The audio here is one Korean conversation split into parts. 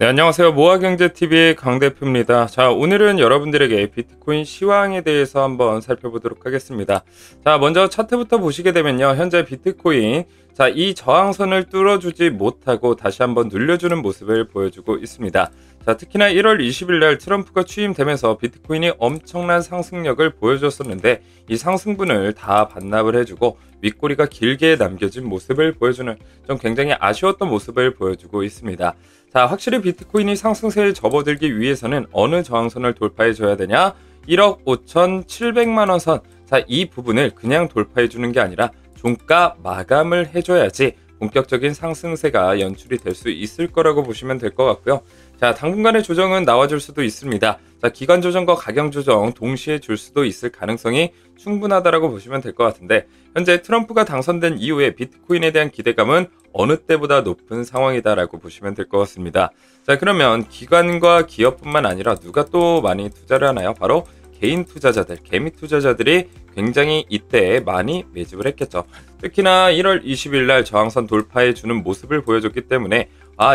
네, 안녕하세요. 모아경제TV의 강 대표입니다. 자, 오늘은 여러분들에게 비트코인 시황에 대해서 한번 살펴보도록 하겠습니다. 자, 먼저 차트부터 보시게 되면요. 현재 비트코인, 자, 이 저항선을 뚫어주지 못하고 다시 한번 눌려주는 모습을 보여주고 있습니다. 자, 특히나 1월 20일 날 트럼프가 취임되면서 비트코인이 엄청난 상승력을 보여줬었는데 이 상승분을 다 반납을 해주고 윗꼬리가 길게 남겨진 모습을 보여주는 좀 굉장히 아쉬웠던 모습을 보여주고 있습니다. 자, 확실히 비트코인이 상승세에 접어들기 위해서는 어느 저항선을 돌파해 줘야 되냐? 1억 5,700만 원 선. 자, 이 부분을 그냥 돌파해 주는 게 아니라 종가 마감을 해줘야지 본격적인 상승세가 연출이 될 수 있을 거라고 보시면 될 것 같고요. 자, 당분간의 조정은 나와줄 수도 있습니다. 자, 기간 조정과 가격 조정 동시에 줄 수도 있을 가능성이 충분하다라고 보시면 될 것 같은데, 현재 트럼프가 당선된 이후에 비트코인에 대한 기대감은 어느 때보다 높은 상황이다라고 보시면 될 것 같습니다. 자, 그러면 기관과 기업뿐만 아니라 누가 또 많이 투자를 하나요? 바로 개인 투자자들, 개미 투자자들이 굉장히 이때 많이 매집을 했겠죠. 특히나 1월 20일 날 저항선 돌파해 주는 모습을 보여줬기 때문에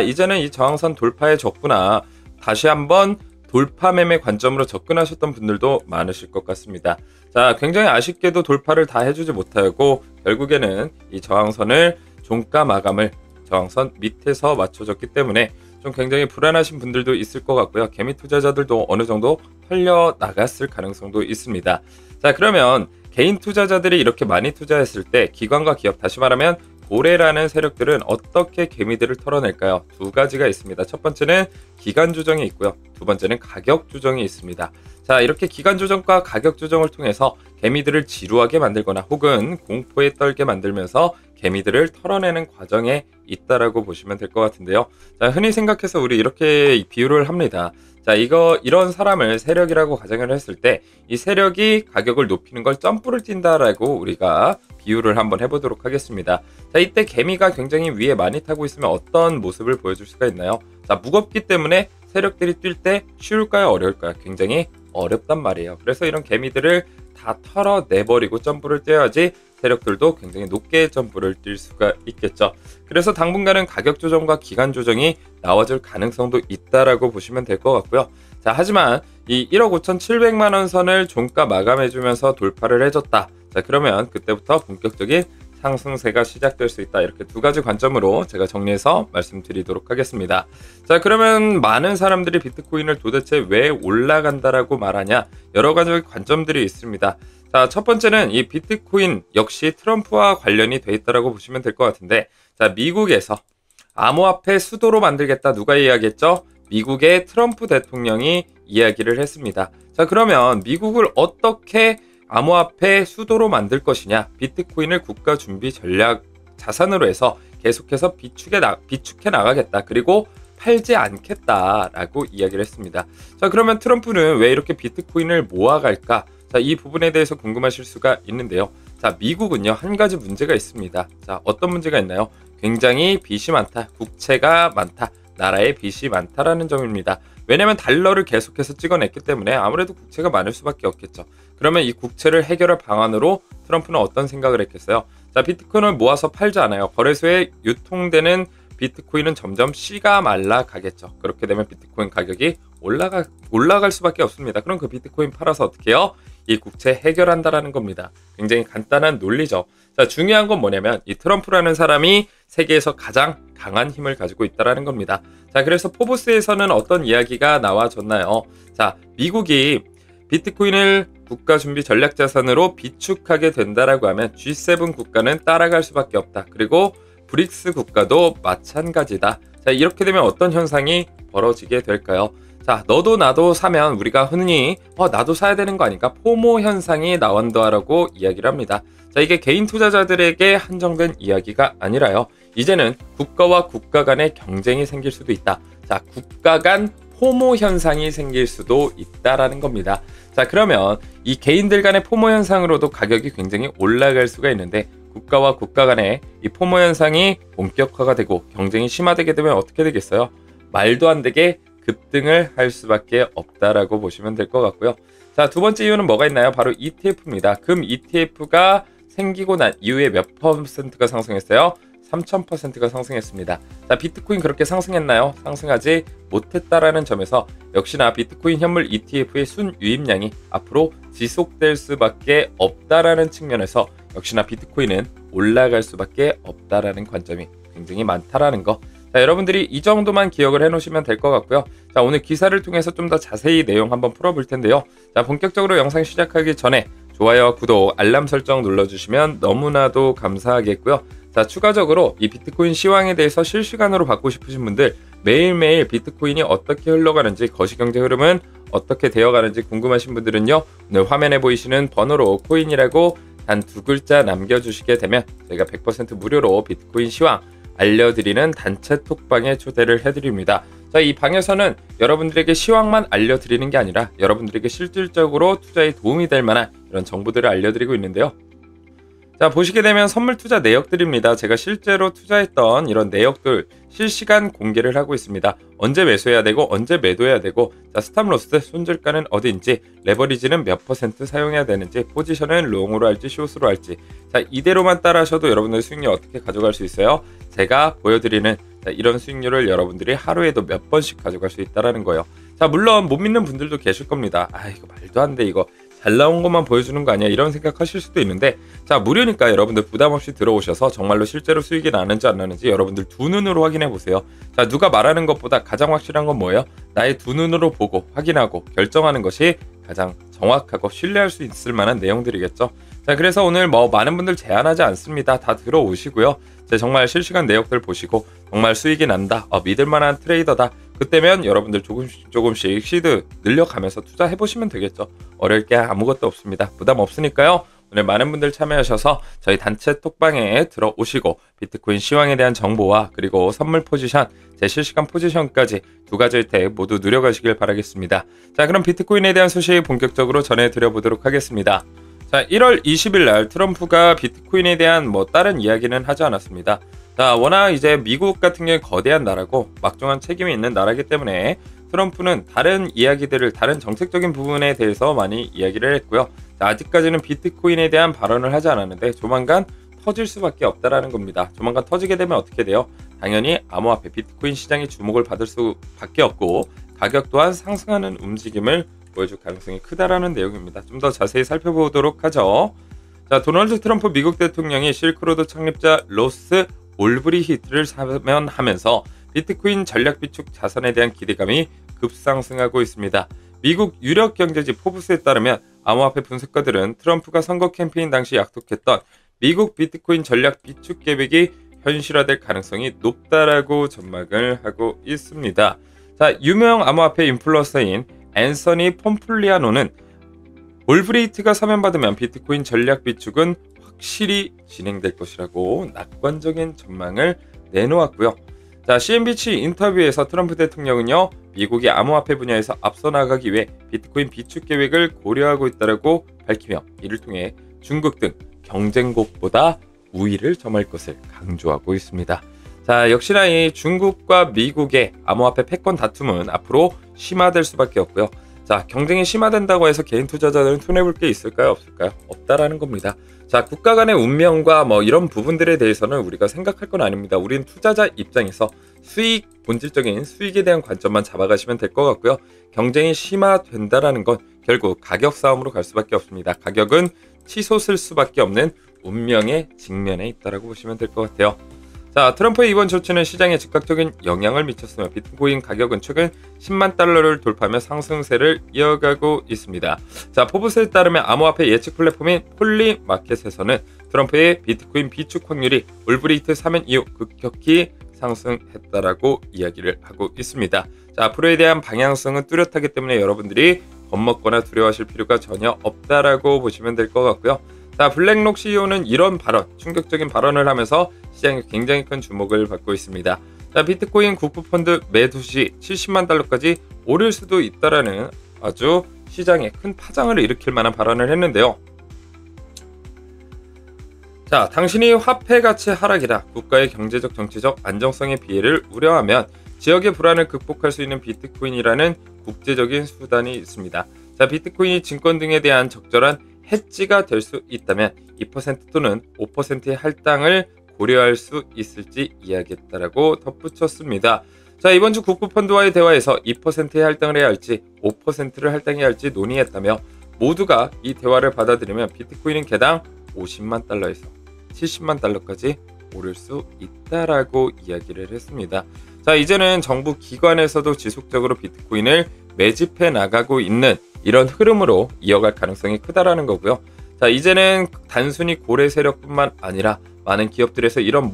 이제는 이 저항선 돌파해 줬구나. 다시 한번 돌파 매매 관점으로 접근하셨던 분들도 많으실 것 같습니다. 자, 굉장히 아쉽게도 돌파를 다 해주지 못하고 결국에는 이 저항선을 종가 마감을 저항선 밑에서 맞춰줬기 때문에 좀 굉장히 불안하신 분들도 있을 것 같고요. 개미 투자자들도 어느 정도 털려 나갔을 가능성도 있습니다. 자, 그러면 개인 투자자들이 이렇게 많이 투자했을 때 기관과 기업, 다시 말하면 고래라는 세력들은 어떻게 개미들을 털어낼까요? 두 가지가 있습니다. 첫 번째는 기간 조정이 있고요. 두 번째는 가격 조정이 있습니다. 자, 이렇게 기간 조정과 가격 조정을 통해서 개미들을 지루하게 만들거나 혹은 공포에 떨게 만들면서 개미들을 털어내는 과정에 있다라고 보시면 될 것 같은데요. 자, 흔히 생각해서 우리 이렇게 비유를 합니다. 자, 이런 사람을 세력이라고 가정을 했을 때 이 세력이 가격을 높이는 걸 점프를 뛴다라고 우리가 비유를 한번 해보도록 하겠습니다. 자, 이때 개미가 굉장히 위에 많이 타고 있으면 어떤 모습을 보여줄 수가 있나요? 자, 무겁기 때문에 세력들이 뛸 때 쉬울까요? 어려울까요? 굉장히 어렵단 말이에요. 그래서 이런 개미들을 다 털어내버리고 점프를 뛰어야지 세력들도 굉장히 높게 점프를 뛸 수가 있겠죠. 그래서 당분간은 가격 조정과 기간 조정이 나와줄 가능성도 있다라고 보시면 될 것 같고요. 자, 하지만 이 1억 5,700만 원 선을 종가 마감해주면서 돌파를 해줬다. 자, 그러면 그때부터 본격적인 상승세가 시작될 수 있다. 이렇게 두 가지 관점으로 제가 정리해서 말씀드리도록 하겠습니다. 자, 그러면 많은 사람들이 비트코인을 도대체 왜 올라간다라고 말하냐? 여러 가지 관점들이 있습니다. 자, 첫 번째는 이 비트코인 역시 트럼프와 관련이 돼 있다라고 보시면 될 것 같은데, 자, 미국에서 암호화폐 수도로 만들겠다. 누가 이야기했죠? 미국의 트럼프 대통령이 이야기를 했습니다. 자, 그러면 미국을 어떻게 암호화폐 수도로 만들 것이냐, 비트코인을 국가 준비 전략 자산으로 해서 계속해서 비축해 나가겠다. 그리고 팔지 않겠다라고 이야기를 했습니다. 자, 그러면 트럼프는 왜 이렇게 비트코인을 모아갈까? 자, 이 부분에 대해서 궁금하실 수가 있는데요. 자, 미국은요, 한 가지 문제가 있습니다. 자, 어떤 문제가 있나요? 굉장히 빚이 많다, 국채가 많다, 나라에 빚이 많다라는 점입니다. 왜냐면 달러를 계속해서 찍어냈기 때문에 아무래도 국채가 많을 수밖에 없겠죠. 그러면 이 국채를 해결할 방안으로 트럼프는 어떤 생각을 했겠어요? 자, 비트코인을 모아서 팔지 않아요. 거래소에 유통되는 비트코인은 점점 씨가 말라가겠죠. 그렇게 되면 비트코인 가격이 올라갈 수밖에 없습니다. 그럼 그 비트코인 팔아서 어떻게 해요? 이 국채 해결한다라는 겁니다. 굉장히 간단한 논리죠. 자, 중요한 건 뭐냐면 이 트럼프라는 사람이 세계에서 가장 강한 힘을 가지고 있다라는 겁니다. 자, 그래서 포브스에서는 어떤 이야기가 나와졌나요? 자, 미국이 비트코인을 국가 준비 전략 자산으로 비축하게 된다라고 하면 G7 국가는 따라갈 수밖에 없다. 그리고 브릭스 국가도 마찬가지다. 자, 이렇게 되면 어떤 현상이 벌어지게 될까요? 자, 너도 나도 사면 우리가 흔히 나도 사야 되는 거 아닌가? 포모 현상이 나온다라고 이야기를 합니다. 자, 이게 개인 투자자들에게 한정된 이야기가 아니라요. 이제는 국가와 국가 간의 경쟁이 생길 수도 있다. 자, 국가 간 포모 현상이 생길 수도 있다라는 겁니다. 자, 그러면 이 개인들 간의 포모 현상으로도 가격이 굉장히 올라갈 수가 있는데 국가와 국가 간의 이 포모 현상이 본격화가 되고 경쟁이 심화되게 되면 어떻게 되겠어요? 말도 안 되게 급등을 할 수밖에 없다라고 보시면 될 것 같고요. 자, 두 번째 이유는 뭐가 있나요? 바로 ETF입니다. 금 ETF가 생기고 난 이후에 몇 퍼센트가 상승했어요? 3000%가 상승했습니다. 자, 비트코인 그렇게 상승했나요? 상승하지 못했다라는 점에서 역시나 비트코인 현물 ETF의 순유입량이 앞으로 지속될 수밖에 없다라는 측면에서 역시나 비트코인은 올라갈 수밖에 없다라는 관점이 굉장히 많다라는 거. 자, 여러분들이 이 정도만 기억을 해놓으시면 될 것 같고요. 자, 오늘 기사를 통해서 좀 더 자세히 내용 한번 풀어볼 텐데요. 자, 본격적으로 영상 시작하기 전에 좋아요, 구독, 알람 설정 눌러주시면 너무나도 감사하겠고요. 자, 추가적으로 이 비트코인 시황에 대해서 실시간으로 받고 싶으신 분들 매일매일 비트코인이 어떻게 흘러가는지, 거시경제 흐름은 어떻게 되어가는지 궁금하신 분들은요, 오늘 화면에 보이시는 번호로 코인이라고 단 2글자 남겨주시게 되면 저희가 100% 무료로 비트코인 시황 알려드리는 단체 톡방에 초대를 해드립니다. 자, 이 방에서는 여러분들에게 시황만 알려드리는 게 아니라 여러분들에게 실질적으로 투자에 도움이 될 만한 이런 정보들을 알려드리고 있는데요. 자, 보시게 되면 선물 투자 내역들입니다. 제가 실제로 투자했던 이런 내역들 실시간 공개를 하고 있습니다. 언제 매수해야 되고 언제 매도해야 되고, 자, 스탑로스 손절가는 어디인지, 레버리지는 몇 퍼센트 사용해야 되는지, 포지션은 롱으로 할지 숏으로 할지, 자, 이대로만 따라하셔도 여러분들 수익률 어떻게 가져갈 수 있어요? 제가 보여드리는 이런 수익률을 여러분들이 하루에도 몇 번씩 가져갈 수 있다는 거예요. 자, 물론 못 믿는 분들도 계실 겁니다. 아, 이거 말도 안 돼, 이거 잘 나온 것만 보여주는 거 아니야, 이런 생각하실 수도 있는데, 자, 무료니까 여러분들 부담 없이 들어오셔서 정말로 실제로 수익이 나는지 안 나는지 여러분들 두 눈으로 확인해 보세요. 자, 누가 말하는 것보다 가장 확실한 건 뭐예요? 나의 두 눈으로 보고 확인하고 결정하는 것이 가장 정확하고 신뢰할 수 있을 만한 내용들이겠죠. 자, 그래서 오늘 많은 분들 제한하지 않습니다. 다 들어오시고요. 정말 실시간 내역들 보시고 정말 수익이 난다, 믿을만한 트레이더다, 그때면 여러분들 조금씩 시드 늘려가면서 투자해보시면 되겠죠. 어려울 게 아무것도 없습니다. 부담 없으니까요. 오늘 많은 분들 참여하셔서 저희 단체 톡방에 들어오시고 비트코인 시황에 대한 정보와 그리고 선물 포지션, 제 실시간 포지션까지 2가지 혜택 모두 누려가시길 바라겠습니다. 자, 그럼 비트코인에 대한 소식 본격적으로 전해드려보도록 하겠습니다. 자, 1월 20일 날 트럼프가 비트코인에 대한 다른 이야기는 하지 않았습니다. 자, 워낙 이제 미국 같은 경우에 거대한 나라고 막중한 책임이 있는 나라이기 때문에 트럼프는 다른 이야기들을, 다른 정책적인 부분에 대해서 많이 이야기를 했고요. 자, 아직까지는 비트코인에 대한 발언을 하지 않았는데 조만간 터질 수밖에 없다라는 겁니다. 조만간 터지게 되면 어떻게 돼요? 당연히 암호화폐 비트코인 시장이 주목을 받을 수밖에 없고 가격 또한 상승하는 움직임을 보여줄 가능성이 크다라는 내용입니다. 좀 더 자세히 살펴보도록 하죠. 자, 도널드 트럼프 미국 대통령이 실크로드 창립자 로스 올브리히트를 사면하면서 비트코인 전략 비축 자산에 대한 기대감이 급상승하고 있습니다. 미국 유력 경제지 포브스에 따르면 암호화폐 분석가들은 트럼프가 선거 캠페인 당시 약속했던 미국 비트코인 전략 비축 계획이 현실화될 가능성이 높다라고 전망을 하고 있습니다. 자, 유명 암호화폐 인플루언서인 앤서니 폼플리아노는 올브리히트가 사면받으면 비트코인 전략 비축은 확실히 진행될 것이라고 낙관적인 전망을 내놓았고요. 자, CNBC 인터뷰에서 트럼프 대통령은요, 미국이 암호화폐 분야에서 앞서 나가기 위해 비트코인 비축 계획을 고려하고 있다고 밝히며 이를 통해 중국 등 경쟁국보다 우위를 점할 것을 강조하고 있습니다. 자, 역시나 이 중국과 미국의 암호화폐 패권 다툼은 앞으로 심화될 수밖에 없고요. 자, 경쟁이 심화된다고 해서 개인 투자자들은 손해볼 게 있을까요? 없을까요? 없다라는 겁니다. 자, 국가 간의 운명과 이런 부분들에 대해서는 우리가 생각할 건 아닙니다. 우리는 투자자 입장에서 본질적인 수익에 대한 관점만 잡아가시면 될 것 같고요. 경쟁이 심화된다라는 건 결국 가격 싸움으로 갈 수밖에 없습니다. 가격은 치솟을 수밖에 없는 운명의 직면에 있다라고 보시면 될 것 같아요. 자, 트럼프의 이번 조치는 시장에 즉각적인 영향을 미쳤으며 비트코인 가격은 최근 10만 달러를 돌파하며 상승세를 이어가고 있습니다. 자, 포브스에 따르면 암호화폐 예측 플랫폼인 폴리마켓에서는 트럼프의 비트코인 비축 확률이 올브리히트 사면 이후 급격히 상승했다라고 이야기를 하고 있습니다. 자, 앞으로에 대한 방향성은 뚜렷하기 때문에 여러분들이 겁먹거나 두려워하실 필요가 전혀 없다라고 보시면 될 것 같고요. 자, 블랙록 CEO는 이런 충격적인 발언을 하면서 시장에 굉장히 큰 주목을 받고 있습니다. 자, 비트코인 국부펀드 매도 시 70만 달러까지 오를 수도 있다라는 아주 시장에 큰 파장을 일으킬 만한 발언을 했는데요. 자, 당신이 화폐 가치 하락이라 국가의 경제적 정치적 안정성의 피해를 우려하면 지역의 불안을 극복할 수 있는 비트코인이라는 국제적인 수단이 있습니다. 자, 비트코인이 증권 등에 대한 적절한 해지가 될 수 있다면 2% 또는 5%의 할당을 고려할 수 있을지 이야기했다라고 덧붙였습니다. 자, 이번 주 국부펀드와의 대화에서 2%에 할당을 해야 할지 5%를 할당해야 할지 논의했다며 모두가 이 대화를 받아들이면 비트코인은 개당 50만 달러에서 70만 달러까지 오를 수 있다라고 이야기를 했습니다. 자, 이제는 정부 기관에서도 지속적으로 비트코인을 매집해 나가고 있는 이런 흐름으로 이어갈 가능성이 크다라는 거고요. 자, 이제는 단순히 고래 세력뿐만 아니라 많은 기업들에서 이런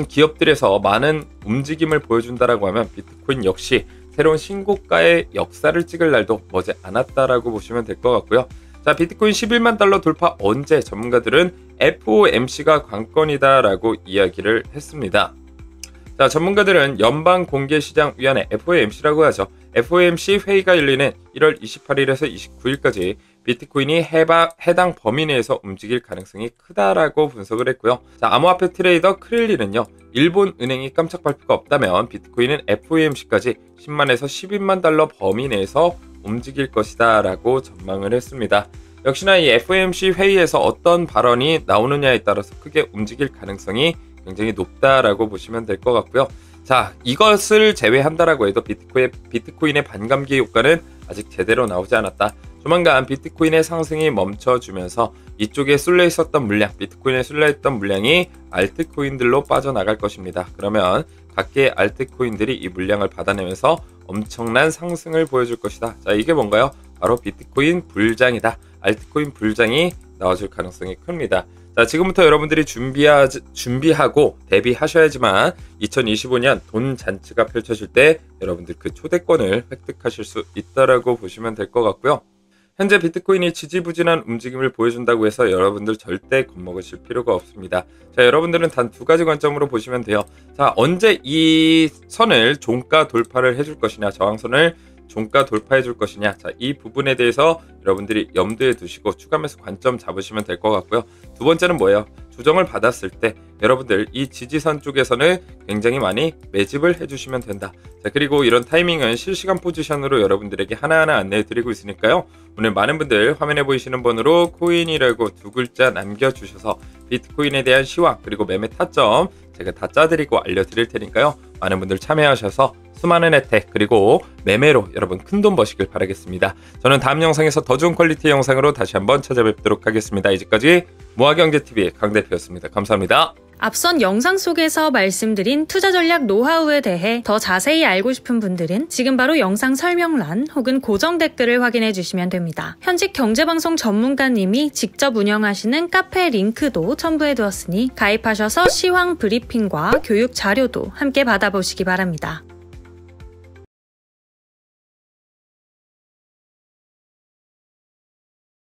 기업들에서 많은 움직임을 보여준다라고 하면 비트코인 역시 새로운 신고가의 역사를 찍을 날도 머지 않았다라고 보시면 될 것 같고요. 자, 비트코인 11만 달러 돌파 언제? 전문가들은 FOMC가 관건이다라고 이야기를 했습니다. 자, 전문가들은 연방공개시장위원회 FOMC라고 하죠. FOMC 회의가 열리는 1월 28일에서 29일까지 비트코인이 해당 범위 내에서 움직일 가능성이 크다라고 분석을 했고요. 자, 암호화폐 트레이더 크릴리는요, 일본 은행이 깜짝 발표가 없다면 비트코인은 FOMC까지 10만에서 12만 달러 범위 내에서 움직일 것이다 라고 전망을 했습니다. 역시나 이 FOMC 회의에서 어떤 발언이 나오느냐에 따라서 크게 움직일 가능성이 굉장히 높다라고 보시면 될 것 같고요. 자, 이것을 제외한다라고 해도 비트코인의 반감기 효과는 아직 제대로 나오지 않았다. 조만간 비트코인의 상승이 멈춰주면서 이쪽에 쏠려 있었던 물량, 비트코인에 쏠려 있던 물량이 알트코인들로 빠져나갈 것입니다. 그러면 각계의 알트코인들이 이 물량을 받아내면서 엄청난 상승을 보여줄 것이다. 자, 이게 뭔가요? 바로 비트코인 불장이다. 알트코인 불장이 나와줄 가능성이 큽니다. 자, 지금부터 여러분들이 준비하고 대비하셔야지만 2025년 돈 잔치가 펼쳐질 때 여러분들 그 초대권을 획득하실 수 있다라고 보시면 될 것 같고요. 현재 비트코인이 지지부진한 움직임을 보여준다고 해서 여러분들 절대 겁먹으실 필요가 없습니다. 자, 여러분들은 단 두 가지 관점으로 보시면 돼요. 자, 언제 이 선을 종가 돌파를 해줄 것이냐, 저항선을 종가 돌파해 줄 것이냐. 자, 이 부분에 대해서 여러분들이 염두에 두시고 추가 매수 관점 잡으시면 될 것 같고요. 두 번째는 뭐예요? 조정을 받았을 때 여러분들 이 지지선 쪽에서는 굉장히 많이 매집을 해주시면 된다. 자, 그리고 이런 타이밍은 실시간 포지션으로 여러분들에게 하나하나 안내해 드리고 있으니까요. 오늘 많은 분들 화면에 보이시는 번호로 코인이라고 두 글자 남겨주셔서 비트코인에 대한 시황 그리고 매매 타점 제가 다 짜드리고 알려드릴 테니까요. 많은 분들 참여하셔서 수많은 혜택 그리고 매매로 여러분 큰돈 버시길 바라겠습니다. 저는 다음 영상에서 더 좋은 퀄리티의 영상으로 다시 한번 찾아뵙도록 하겠습니다. 이제까지 모아경제TV의 강대표였습니다. 감사합니다. 앞선 영상 속에서 말씀드린 투자 전략 노하우에 대해 더 자세히 알고 싶은 분들은 지금 바로 영상 설명란 혹은 고정 댓글을 확인해 주시면 됩니다. 현직 경제방송 전문가님이 직접 운영하시는 카페 링크도 첨부해 두었으니 가입하셔서 시황 브리핑과 교육 자료도 함께 받아보시기 바랍니다.